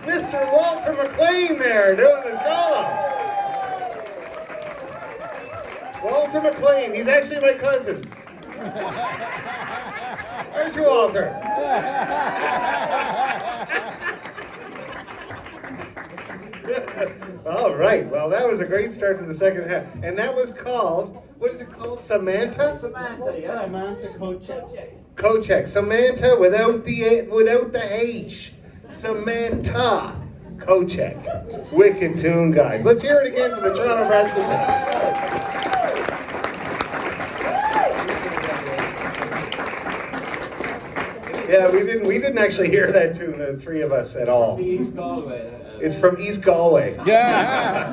Mr. Walter McLean there doing the solo. Walter McLean, he's actually my cousin. There's your Walter. All right, well, that was a great start to the second half. And that was called, what is it called? Samantha? Samantha, yeah. Samantha Kochek. Kochek. Samantha without the H. Samantha Kochek. Wicked tune, guys. Let's hear it again for the Toronto Brass Quintet. Yeah, we didn't actually hear that tune, the three of us, at all. East Galway. It's from East Galway. Yeah.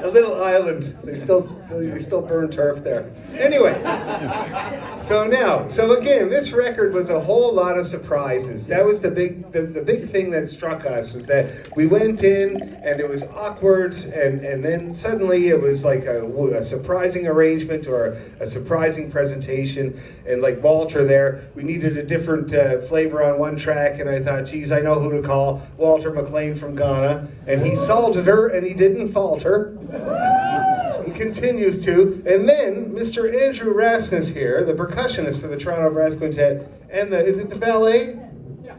A little island. They still burn turf there. Anyway, so again, this record was a whole lot of surprises. That was the big thing that struck us, was that we went in and it was awkward, and then suddenly it was like a surprising arrangement or a surprising presentation. And like Walter there, we needed a different flavor on one track, and I thought, geez, I know who to call. Walter McLean from Ghana, and he salted her and he didn't falter. He continues to. And then Mr. Andrew Rasmus here, the percussionist for the Toronto Brass Quintet, and is it the ballet?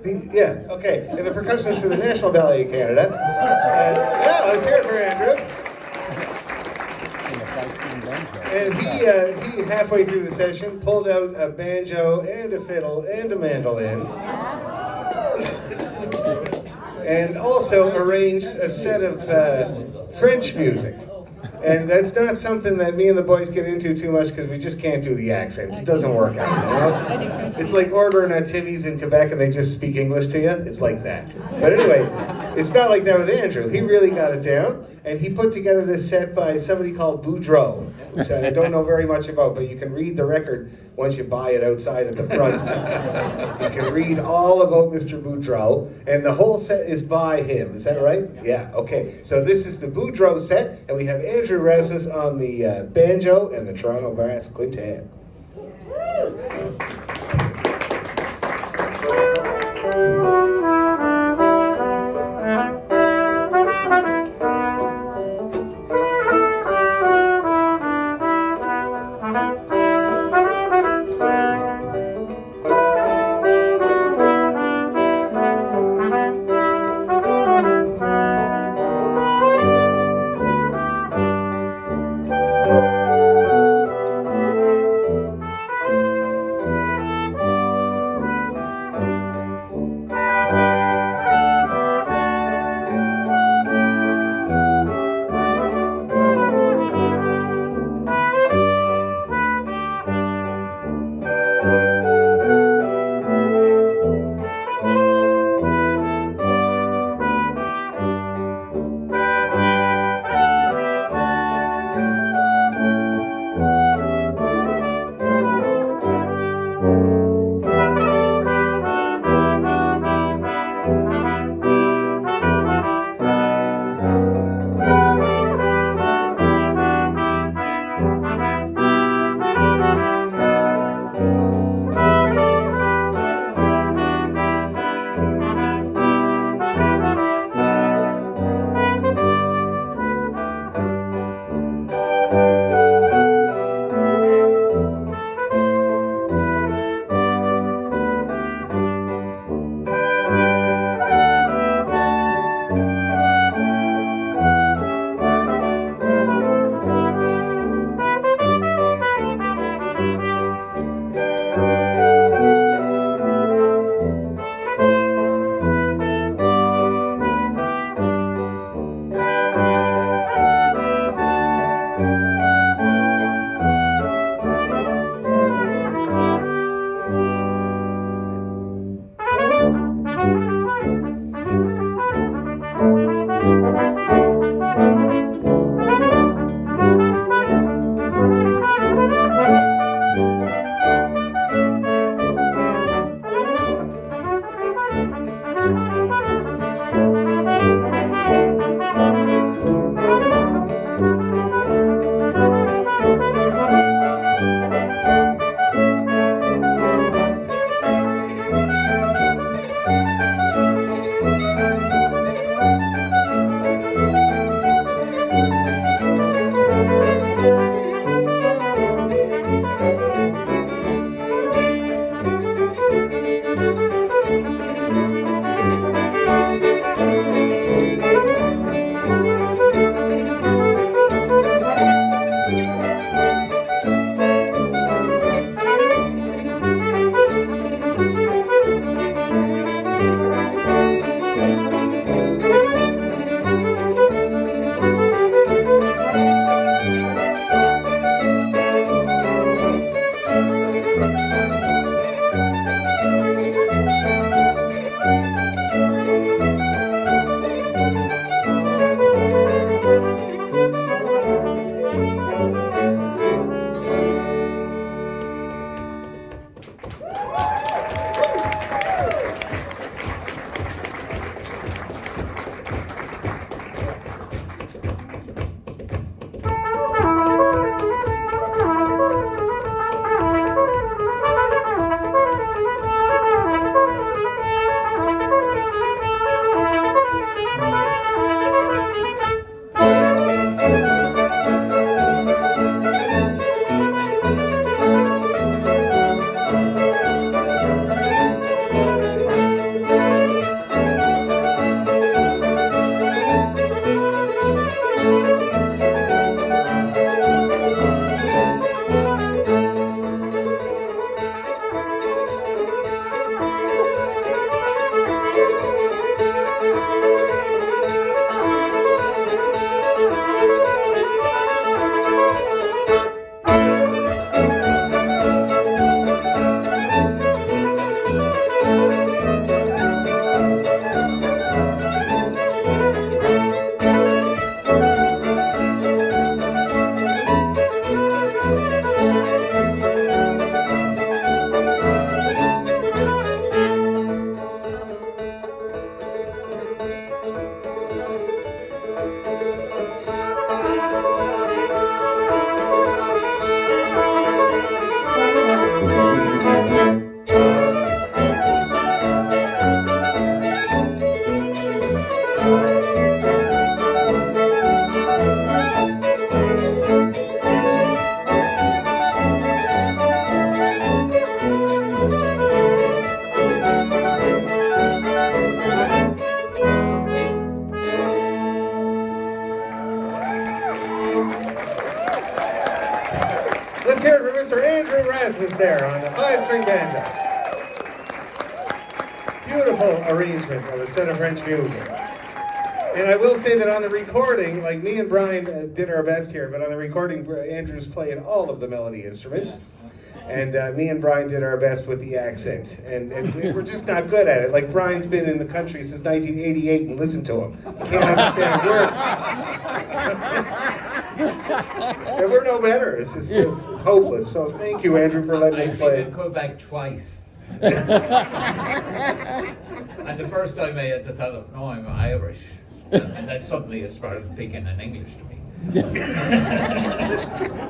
Yeah, okay. And the percussionist for the National Ballet of Canada. Yeah, let's hear it for Andrew. And he halfway through the session pulled out a banjo and a fiddle and a mandolin. And also arranged a set of French music. And that's not something that me and the boys get into too much because we just can't do the accent. It doesn't work out, you know? It's like ordering at Timmy's in Quebec and they just speak English to you. It's like that. But anyway, it's not like that with Andrew. He really got it down. And he put together this set by somebody called Boudreaux, which I don't know very much about, but you can read the record once you buy it outside at the front. You can read all about Mr. Boudreaux, and the whole set is by him. Is that right? Yeah, okay. So this is the Boudreaux set, and we have Andrew Rasmus on the banjo and the Toronto Brass Quintet. hear it for Mr. Andrew Rasmus there on the 5-string banjo. Beautiful arrangement of a set of French music. And I will say that on the recording, like me and Brian did our best here, but on the recording, Andrew's playing all of the melody instruments. And me and Brian did our best with the accent. And we're just not good at it. Like, Brian's been in the country since 1988 and listen to him. Can't understand a word. And we're no better. It's just, it's hopeless. So thank you, Andrew, for letting us play. I've been in Quebec twice. And the first time I had to tell him, no, I'm Irish. And then suddenly it started speaking in English to me.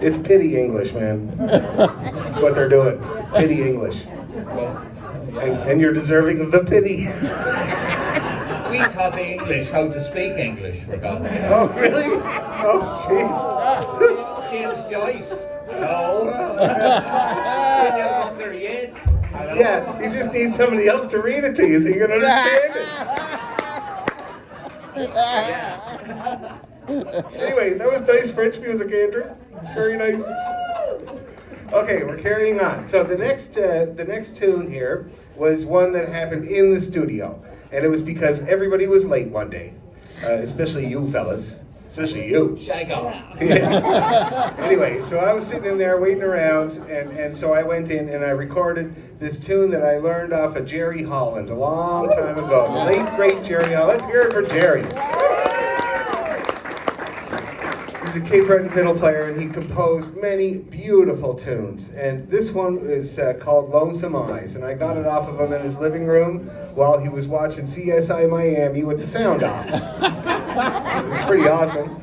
It's pity English, man. That's what they're doing. It's pity English. Well, yeah. And you're deserving of the pity. We taught the English how to speak English, for God's sake. Oh, really? Oh, jeez. James Joyce. Hello. Hello. Yeah, you just need somebody else to read it to you so you can understand it. Yeah. Anyway, that was nice French music, Andrew. Very nice. Okay, we're carrying on. So the next tune here was one that happened in the studio, and it was because everybody was late one day, especially you fellas, especially you. Shag off. Yeah. Anyway, so I was sitting in there waiting around, and so I went in and I recorded this tune that I learned off of Jerry Holland a long time ago. The late, great Jerry Holland. Let's hear it for Jerry. He's a Cape Breton fiddle player, and he composed many beautiful tunes. And this one is called Lonesome Eyes, and I got it off of him in his living room while he was watching CSI Miami with the sound off. It was pretty awesome.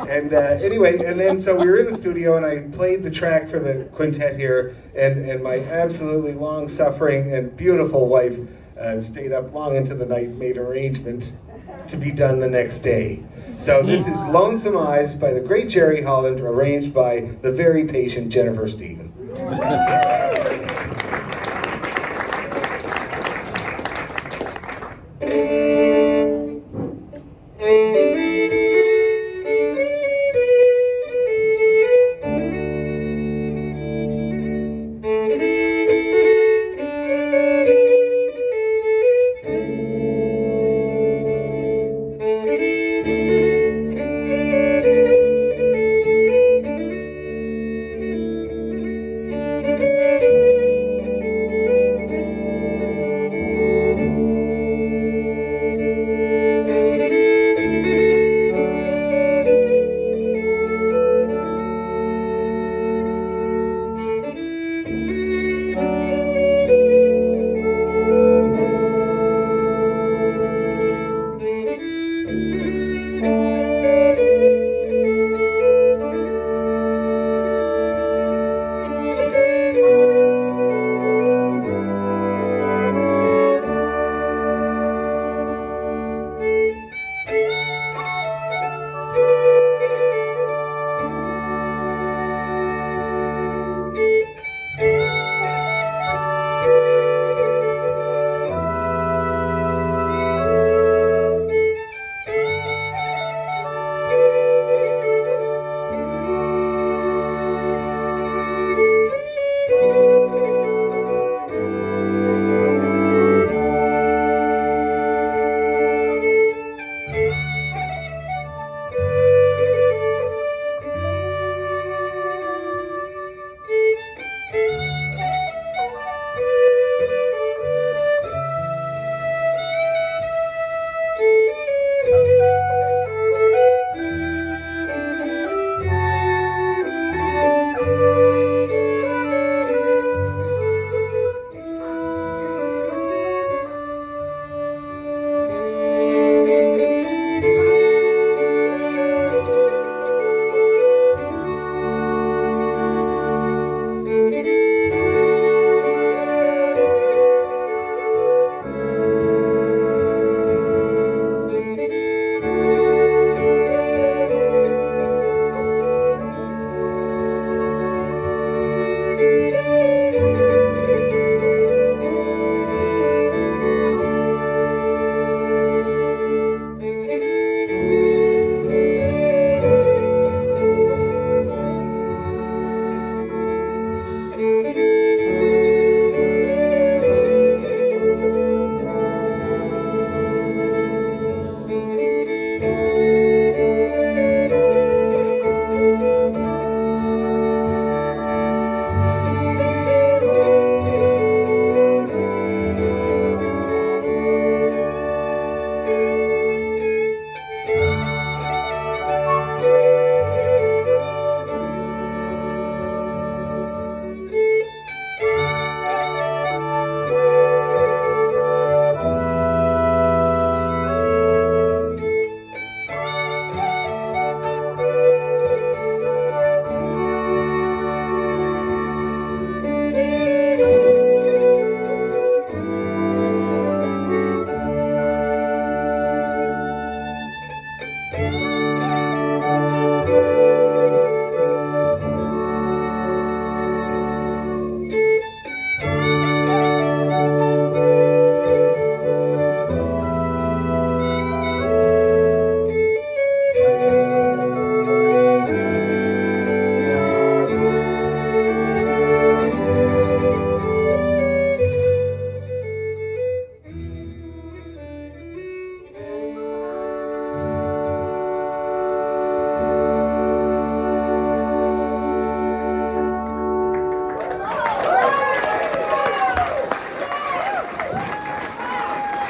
And anyway, and then so we were in the studio, and I played the track for the quintet here, and my absolutely long-suffering and beautiful wife stayed up long into the night, made arrangement to be done the next day. So this is Lonesome Eyes by the great Jerry Holland, arranged by the very patient Jennifer Stephen.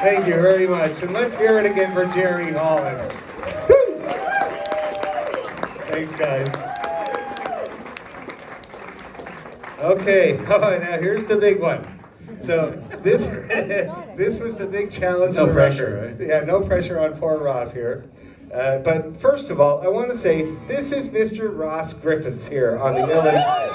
Thank you very much. And let's hear it again for Jerry Holland. Woo! Thanks, guys. Okay, now here's the big one. So this this was the big challenge. No of the pressure, record. right? Yeah, no pressure on poor Ross here. But first of all, I want to say this is Mr. Ross Griffiths here on the Illin.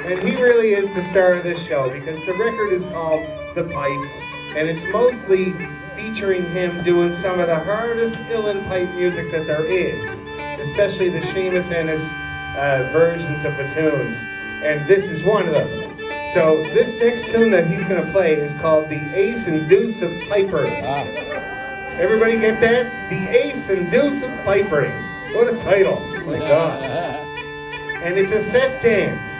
And he really is the star of this show because the record is called The Pipes, and it's mostly featuring him doing some of the hardest Illin pipe music that there is, especially the Seamus Ennis versions of the tunes. And this is one of them. So this next tune that he's going to play is called The Ace and Deuce of Pipering. Everybody get that? The Ace and Deuce of Pipering. What a title. My God. And it's a set dance.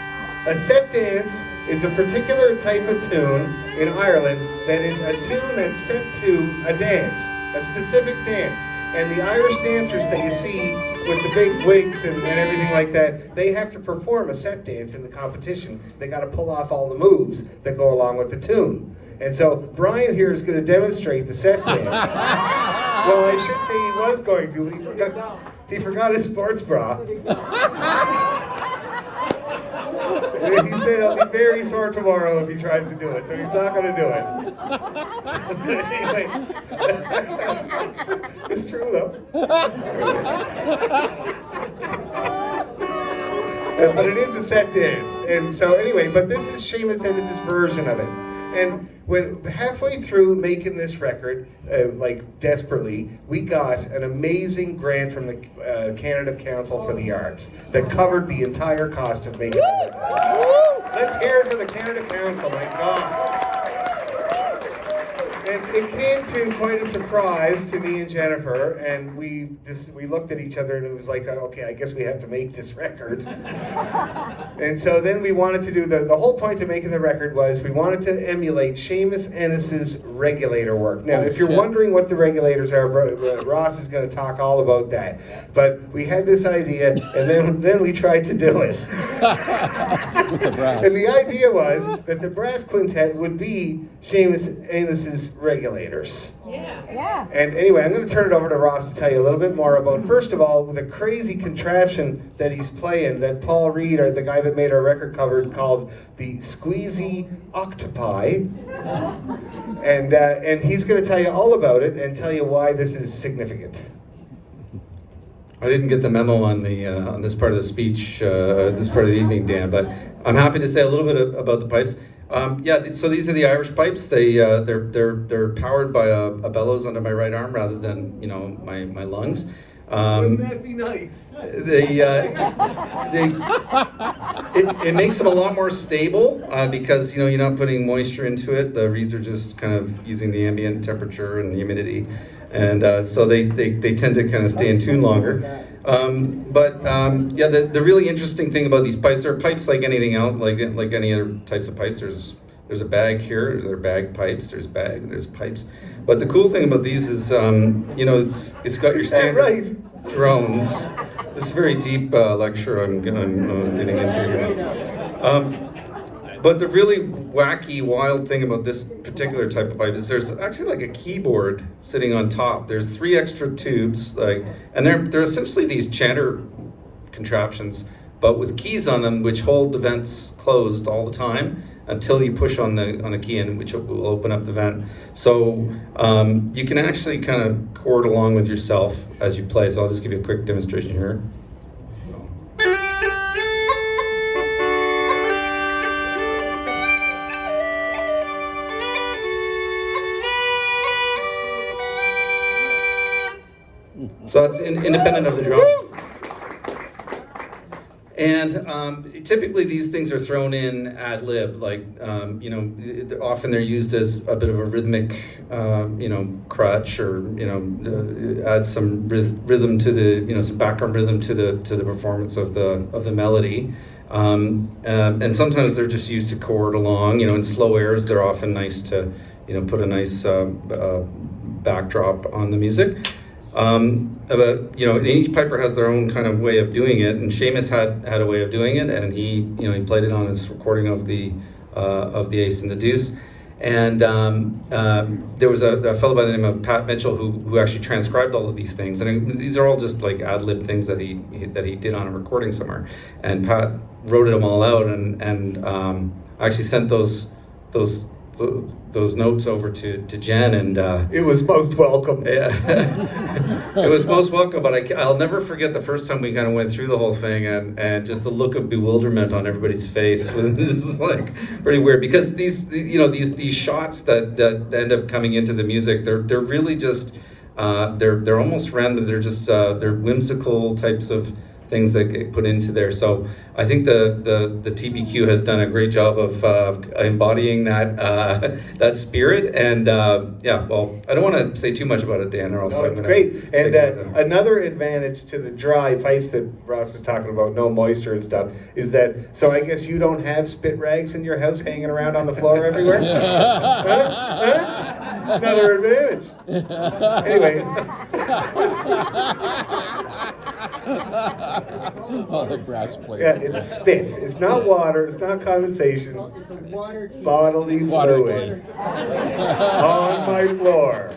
A set dance is a particular type of tune in Ireland that is a tune that's set to a dance, a specific dance. And the Irish dancers that you see with the big wigs and everything like that, they have to perform a set dance in the competition. They got to pull off all the moves that go along with the tune. And so Brian here is going to demonstrate the set dance. Well, I should say he was going to, but he forgot his sports bra. He said he'll be very sore tomorrow if he tries to do it, so he's not going to do it. So, anyway, it's true though. But it is a set dance, and so anyway, but this is Seamus Ennis' version of it. And when halfway through making this record, like desperately, we got an amazing grant from the Canada Council for the Arts that covered the entire cost of making the record. Let's hear it for the Canada Council, my God. And it came to quite a surprise to me and Jennifer, and we looked at each other and it was like, okay, I guess we have to make this record. And so then we wanted to do, the whole point of making the record was we wanted to emulate Seamus Ennis's regulator work. Now, if you're wondering what the regulators are, Ross is going to talk all about that. But we had this idea, and then we tried to do it. With the brass. And the idea was that the brass quintet would be Seamus Ennis's regulators. Yeah. And anyway, I'm going to turn it over to Ross to tell you a little bit more about, first of all, the crazy contraption that he's playing that Paul Reed, or the guy that made our record cover, called the Squeezy Octopi. And he's going to tell you all about it and tell you why this is significant. I didn't get the memo on this part of the speech, this part of the evening, Dan, but I'm happy to say a little bit about the pipes. So these are the Irish pipes. They're powered by a bellows under my right arm rather than my lungs. Wouldn't that be nice? It makes them a lot more stable because you're not putting moisture into it. The reeds are just kind of using the ambient temperature and the humidity, and so they tend to kind of stay in tune longer. The really interesting thing about these pipes, they're pipes like anything else, like any other types of pipes. There's a bag here, there are bag pipes, there's pipes. But the cool thing about these is, it's got your standard drones. This is a very deep lecture I'm getting into here. But the really wacky, wild thing about this particular type of pipe is there's actually like a keyboard sitting on top. There's 3 extra tubes, and they're essentially these chanter contraptions, but with keys on them which hold the vents closed all the time until you push on the key in, which will open up the vent. So you can actually kind of chord along with yourself as you play. So I'll just give you a quick demonstration here. So it's independent of the drum. And typically these things are thrown in ad lib, often they're used as a bit of a rhythmic, crutch, or add some rhythm to the, some background rhythm to the performance of the melody. And sometimes they're just used to chord along. In slow airs, they're often nice to, put a nice backdrop on the music. Each piper has their own kind of way of doing it, and Seamus had a way of doing it, and he played it on his recording of the Ace and the Deuce. And there was a fellow by the name of Pat Mitchell who actually transcribed all of these things. And these are all just like ad lib things that he did on a recording somewhere. And Pat wrote them all out, and I actually sent those notes over to Jen, and It was most welcome. yeah, it was most welcome. But I'll never forget the first time we kind of went through the whole thing, and just the look of bewilderment on everybody's face was just like pretty weird, because these shots that end up coming into the music, they're really just they're almost random. They're just they're whimsical types of things that get put into there. So I think the TBQ has done a great job of embodying that spirit. And yeah, well, I don't want to say too much about it, Dan, or else No, I'm it's gonna great. And take over the- another advantage to the dry pipes that Ross was talking about, no moisture and stuff, is that, so I guess you don't have spit rags in your house hanging around on the floor everywhere? Huh? Another advantage. Anyway. Oh, the brass plate. Yeah, it's spit. It's not water. It's not condensation. It's a water heater. Bodily Water fluid on my floor.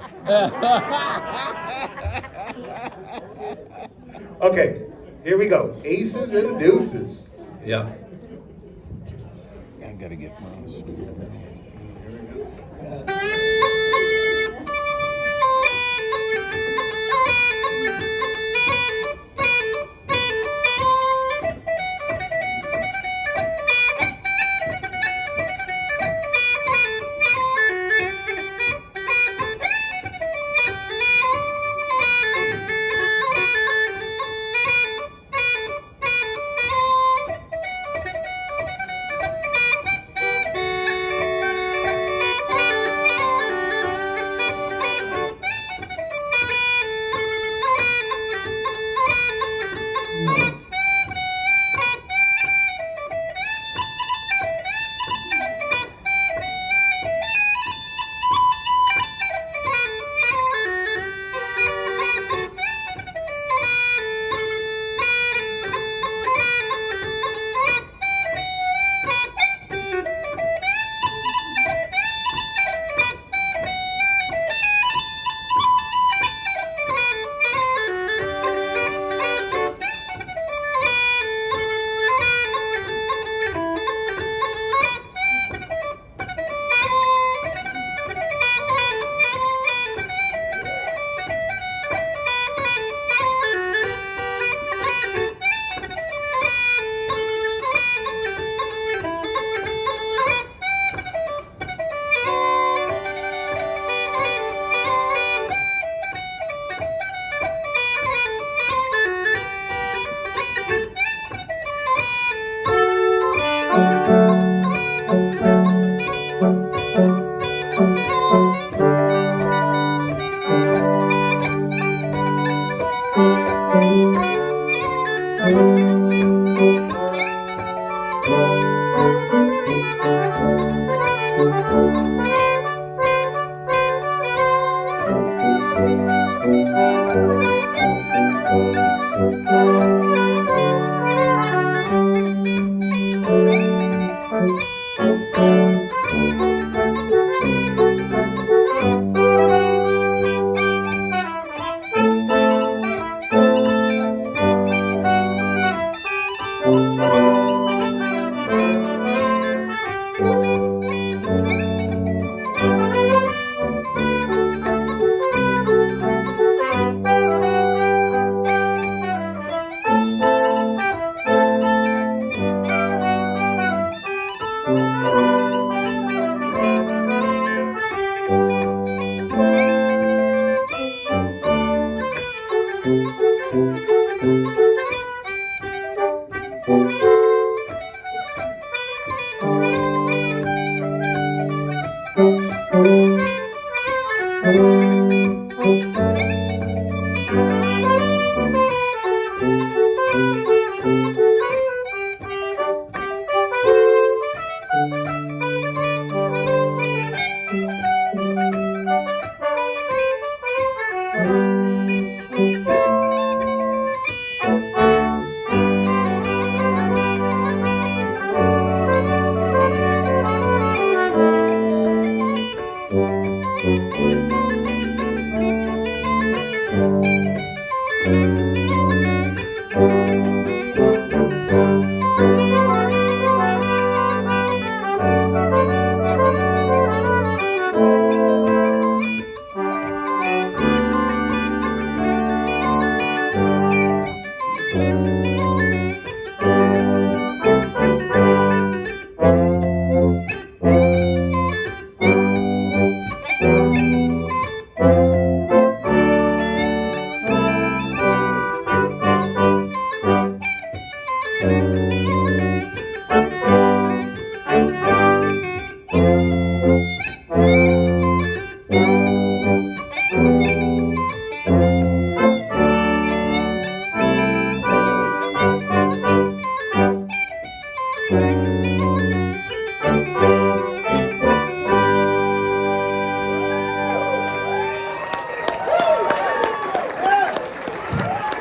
Okay, here we go. Aces and deuces. Yeah. I gotta get Ross.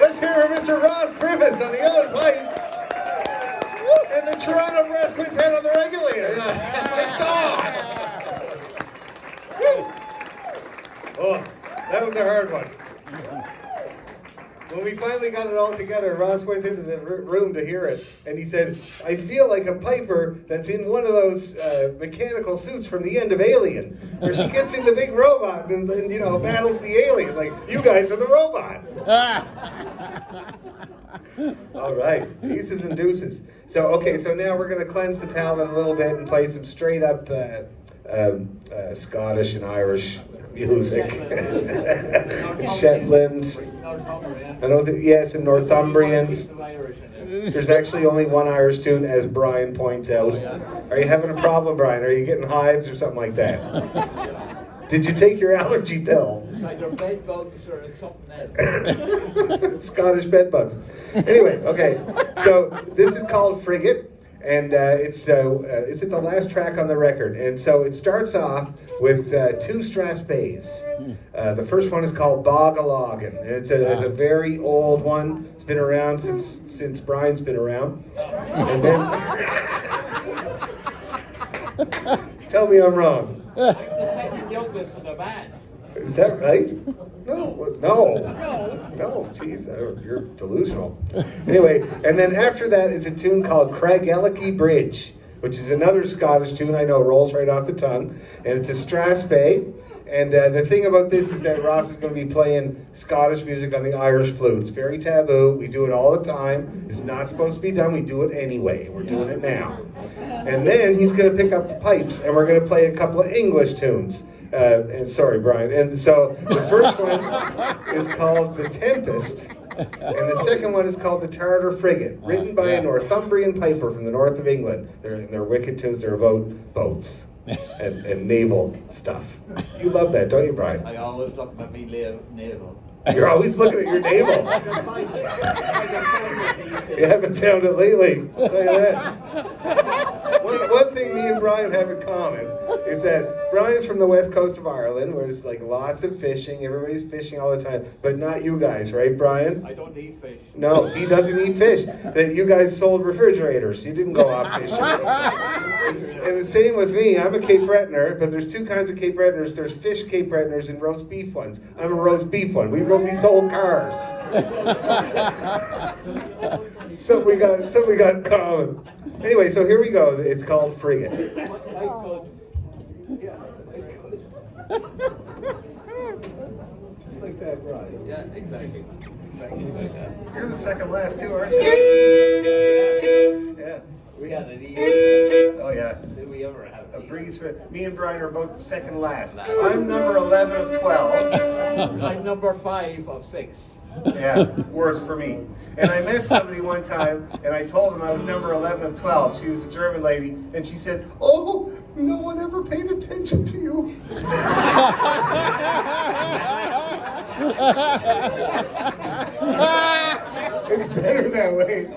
Let's hear it for Mr. Ross Griffiths on the yellow pipes and the Toronto Brass Quintet on the regulators. My God! Woo. Oh, that was a hard one. When we finally got it all together, Ross went into the room to hear it, and he said, I feel like a piper that's in one of those mechanical suits from the end of Alien, where she gets in the big robot and you know, battles the alien. Like, you guys are the robot. All right, aces and deuces. So, okay, so now we're going to cleanse the palate a little bit and play some straight up Scottish and Irish music. Shetland. I don't think, yes, and Northumbrian. There's actually only one Irish tune, as Brian points out. Are you having a problem, Brian? Are you getting hives or something like that? Did you take your allergy pill? It's like your bed bugs or it's something else. Scottish bed bugs. Anyway, okay. So this is called Frigate. And is it the last track on the record? And so it starts off with two strathspeys. The first one is called Bogaloggin, and it's a very old one. It's been around since Brian's been around. And then, tell me I'm wrong. I'm the second youngest in the band. Is that right? No, jeez, you're delusional. Anyway, and then after that is a tune called Craigellachie Bridge, which is another Scottish tune I know rolls right off the tongue, and it's a strathspey. And the thing about this is that Ross is going to be playing Scottish music on the Irish flute. It's very taboo. We do it all the time. It's not supposed to be done. We do it anyway. We're doing it now. And then he's going to pick up the pipes, and we're going to play a couple of English tunes. And sorry, Brian. And so the first one is called The Tempest, and the second one is called The Tartar Frigate, written by a Northumbrian piper from the north of England. They're wicked tunes. They're about boats and naval stuff. You love that, don't you, Brian? I always look at me navel. You're always looking at your navel. You haven't found it lately, I'll tell you that. One thing me and Brian have in common is that Brian's from the west coast of Ireland, where there's like lots of fishing, everybody's fishing all the time, but not you guys, right, Brian? I don't eat fish. No, he doesn't eat fish. That you guys sold refrigerators. You didn't go out fishing. And the same with me. I'm a Cape Bretoner, but there's two kinds of Cape Bretoners. There's fish Cape Bretoners and roast beef ones. I'm a roast beef one. We sold cars. So we got in common. Anyway, so here we go. It's called Frigate. Just like that, Brian. Yeah, exactly. Exactly like that. You're the second last two, aren't you? Yeah. We had an E. Oh yeah. Did we ever have A breeze for me and Brian are both the second last. I'm number 11 of 12. I'm number 5 of 6. Yeah, worse for me. And I met somebody one time, and I told them I was number 11 of 12. She was a German lady, and she said, "Oh, no one ever paid attention to you." It's better that way.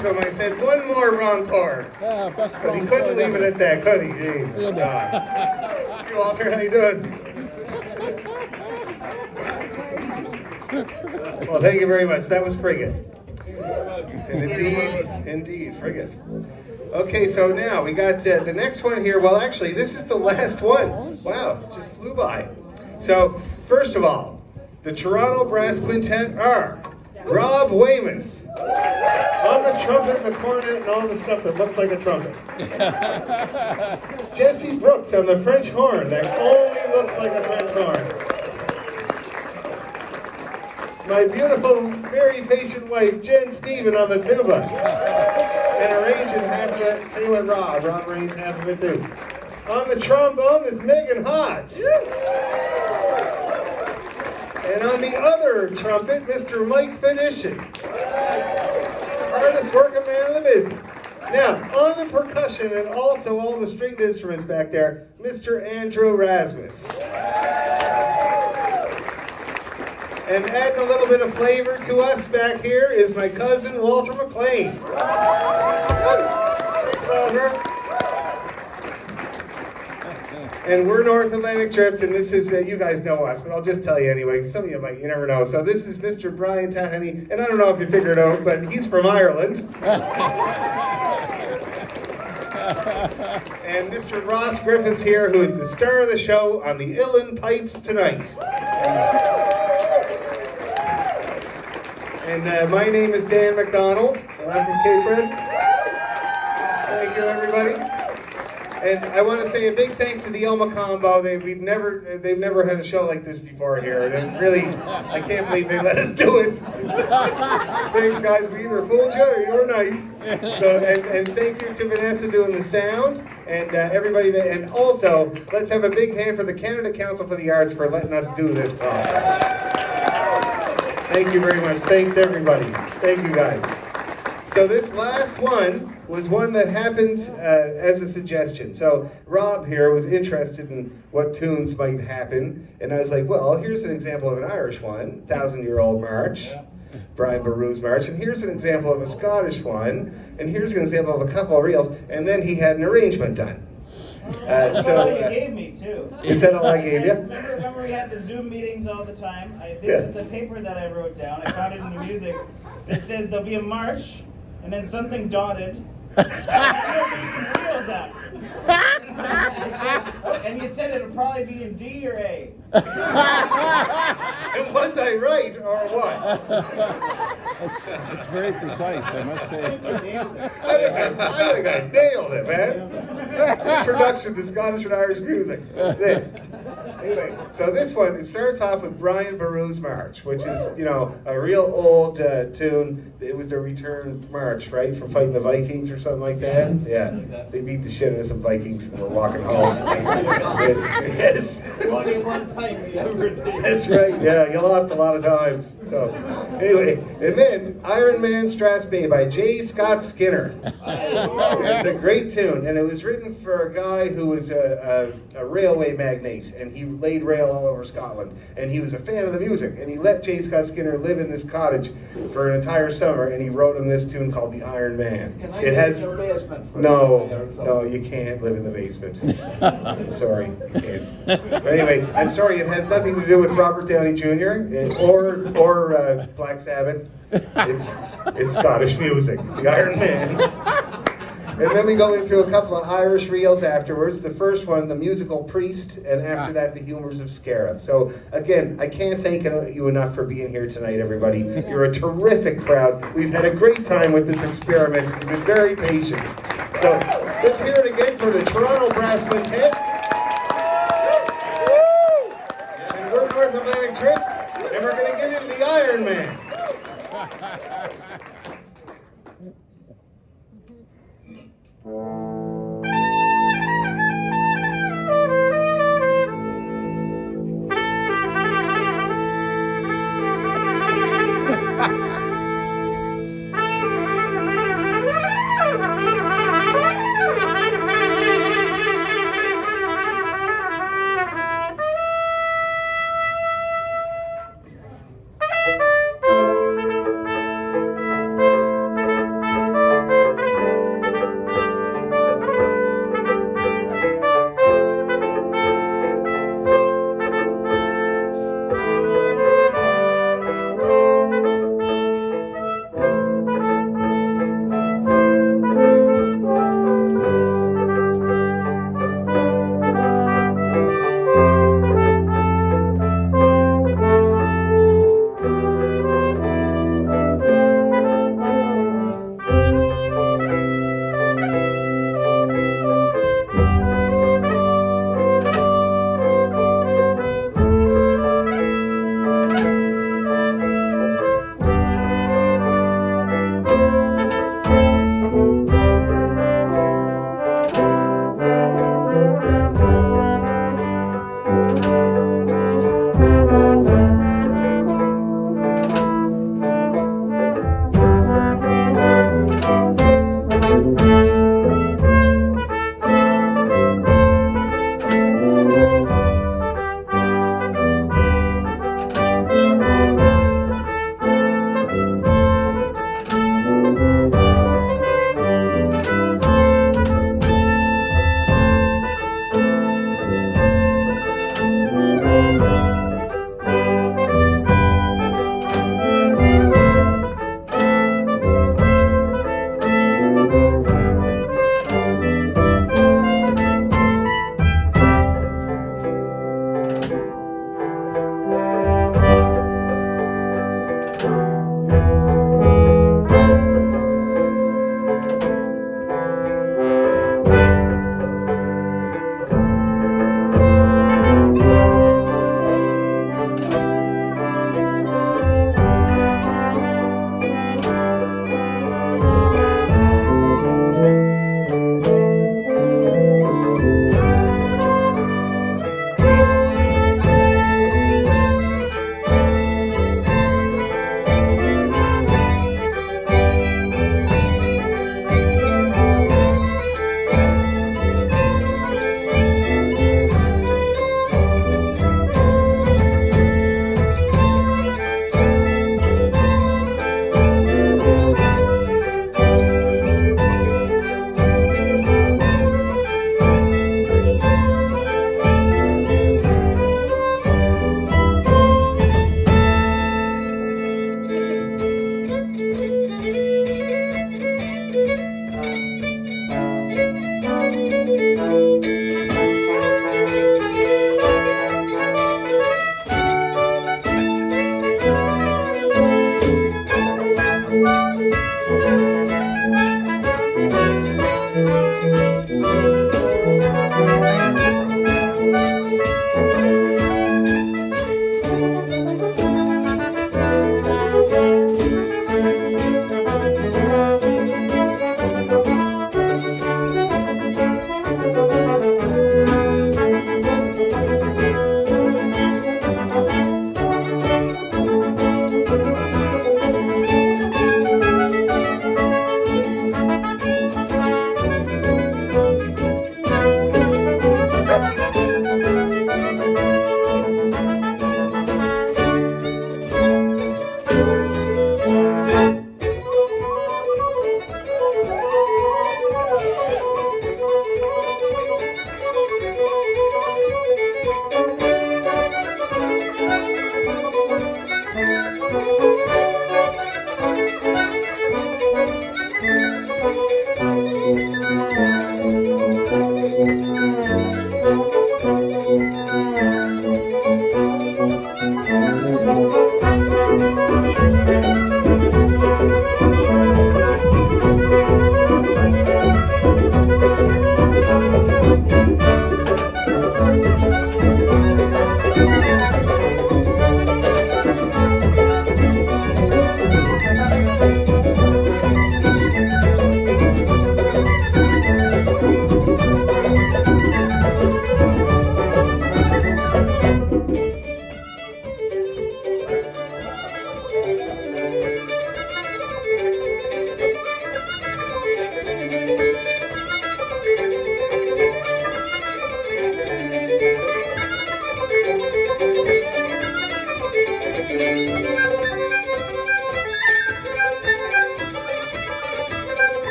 to him, I said, one more wrong chord. Yeah, best But he wrong couldn't chord leave it ever. at that, could he? Jeez. Yeah, no. Hey, Walter, how you doing? Well, thank you very much. That was Frigate. And indeed, Frigate. Okay, so now we got the next one here. Well, actually, this is the last one. Wow, it just flew by. So, first of all, the Toronto Brass Quintet are Rob Weymouth on the trumpet, the cornet, and all the stuff that looks like a trumpet. Jesse Brooks on the French horn that only looks like a French horn. My beautiful, very patient wife, Jen Stephen, on the tuba. And arranging half of it, same with Rob. Rob arranged half of it too. On the trombone is Megan Hodge. And on the other trumpet, Mr. Mike Fedishin. Hardest working man in the business. Now, on the percussion and also all the stringed instruments back there, Mr. Andrew Rasmus. And adding a little bit of flavor to us back here is my cousin, Walter McLean. Thanks, Walter. And we're North Atlantic Drift, and this is, you guys know us, but I'll just tell you anyway. Some of you might, you never know. So this is Mr. Brian Tahani, and I don't know if you figured it out, but he's from Ireland. And Mr. Ross Griffiths here, who is the star of the show on the Uilleann Pipes tonight. And my name is Dan McDonald, and I'm from Cape Breton. Thank you, everybody. And I want to say a big thanks to the El Mocambo. They've never had a show like this before here. And it was really, I can't believe they let us do it. Thanks, guys. We either fooled you or you were nice. So, and thank you to Vanessa doing the sound, and everybody that, and also, let's have a big hand for the Canada Council for the Arts for letting us do this project. Thank you very much. Thanks, everybody. Thank you, guys. So this last one was one that happened as a suggestion. So Rob here was interested in what tunes might happen, and I was like, well, here's an example of an Irish one, 1,000-Year-Old March, Brian Boru's March, and here's an example of a Scottish one, and here's an example of a couple of reels, and then he had an arrangement done. That's all you gave me, too. Is that all I gave you? Remember we had the Zoom meetings all the time? This is the paper that I wrote down. I found it in the music. It says there'll be a march, and then something dotted. And there'll be some reels after. And you said it'll probably be in D or A. And was I right, or what? It's very precise, I must say. I think I nailed it, man. Introduction to Scottish and Irish music. That's it. Anyway, so this one, it starts off with Brian Boru's March, which is, you know, a real old tune. It was the return march, right, from fighting the Vikings or something like that? Yeah. They beat the shit out of some Vikings and were walking home. Yes. Only one time you ever did. That's right, yeah, you lost a lot of times. So, anyway, and then Iron Man Strathspey by J. Scott Skinner. It's a great tune, and it was written for a guy who was a railway magnate, and he laid rail all over Scotland, and he was a fan of the music, and he let J. Scott Skinner live in this cottage for an entire summer, and he wrote him this tune called The Iron Man. Can I It has the basement for no, you can't live in the basement. Sorry, you can't. But anyway, I'm sorry, it has nothing to do with Robert Downey Jr. or Black Sabbath. It's Scottish music, the Iron Man. And then we go into a couple of Irish reels afterwards. The first one, The Musical Priest, and after that, The Humours of Scarif. So again, I can't thank you enough for being here tonight, everybody. You're a terrific crowd. We've had a great time with this experiment. You've been very patient. So let's hear it again for the Toronto Brass Quintet. And we're North Atlantic Drift, and we're going to give you the Iron Man.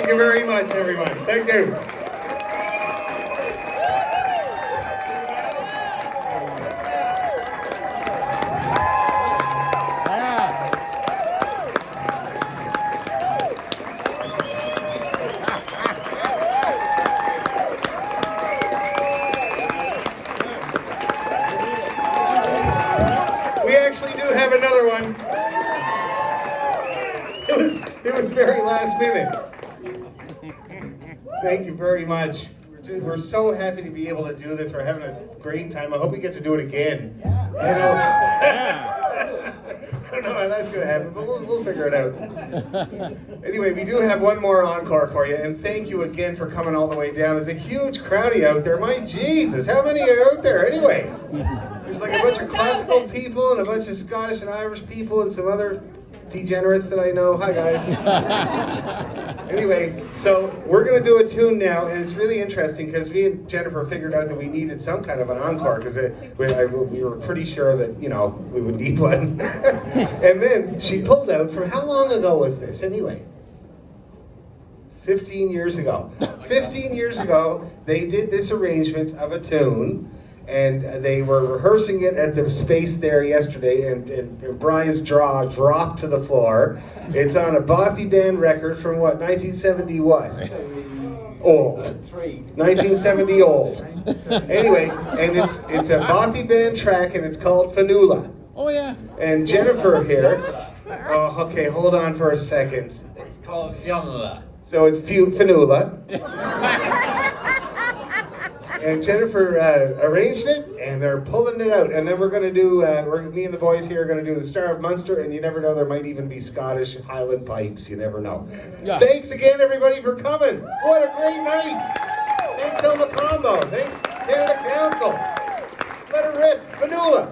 Thank you very much, everyone. Thank you. Yeah. We actually do have another one. It was very last minute. Thank you very much. We're so happy to be able to do this. We're having a great time. I hope we get to do it again. I don't know. I don't know how that's going to happen, but we'll figure it out. Anyway, we do have one more encore for you, and thank you again for coming all the way down. There's a huge crowdy out there. My Jesus, how many are out there anyway? There's like a bunch of classical people and a bunch of Scottish and Irish people and some other degenerates that I know. Hi, guys. Anyway, so we're going to do a tune now, and it's really interesting because we and Jennifer figured out that we needed some kind of an encore because we were pretty sure that, you know, we would need one. And then she pulled out from, how long ago was this anyway? 15 years ago. 15 years ago, they did this arrangement of a tune, and they were rehearsing it at the space there yesterday, and Brian's jaw dropped to the floor. It's on a Bothy Band record from what, 1970 what? Old. 1970 old. Anyway, and it's a Bothy Band track, and it's called Fanula. Oh yeah. And Jennifer here, oh, okay, hold on for a second. It's called Fionnuala. So it's Fanula. And Jennifer arranged it, and they're pulling it out. And then we're going to do, me and the boys here are going to do the Star of Munster, and you never know, there might even be Scottish Highland pipes. You never know. Yeah. Thanks again, everybody, for coming. What a great night. Thanks, El Mocambo. Thanks, Canada Council. Let it rip. Fanula.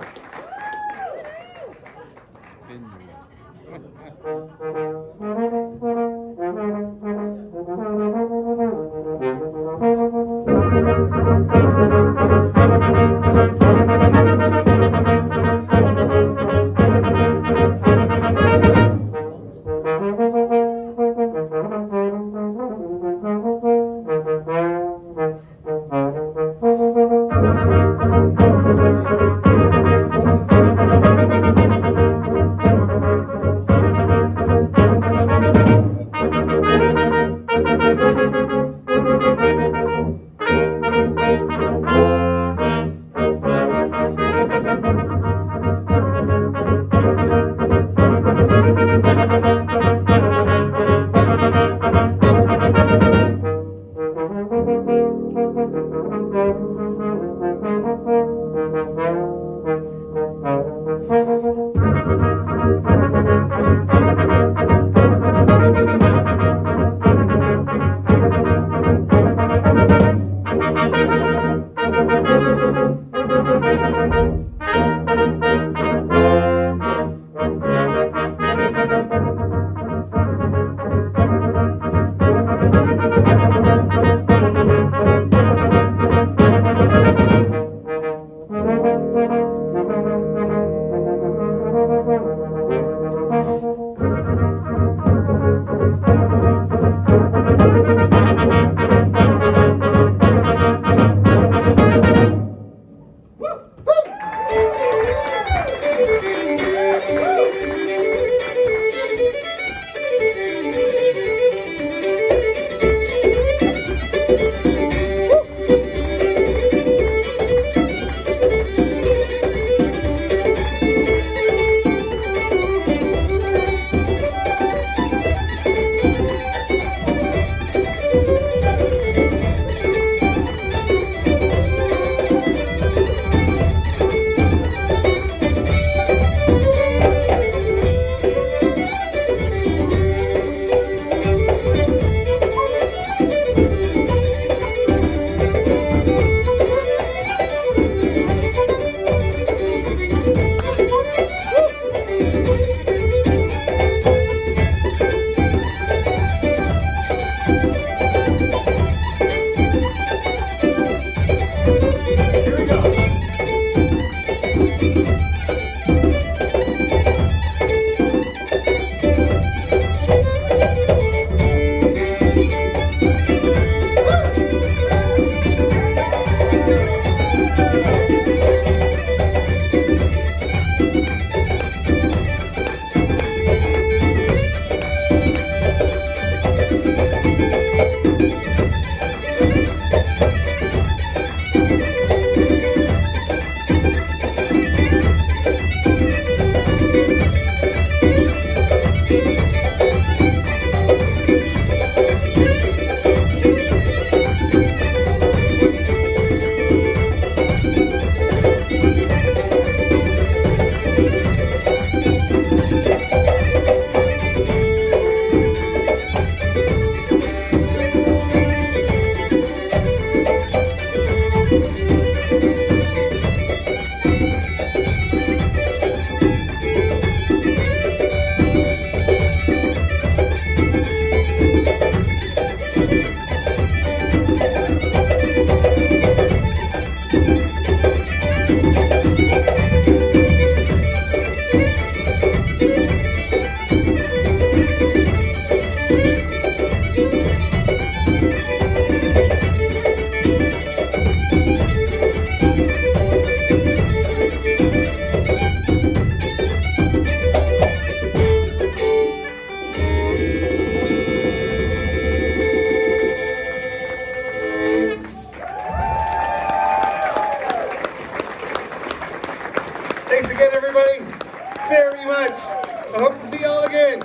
very much. I hope to see y'all again.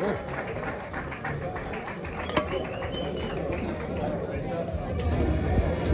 Yeah.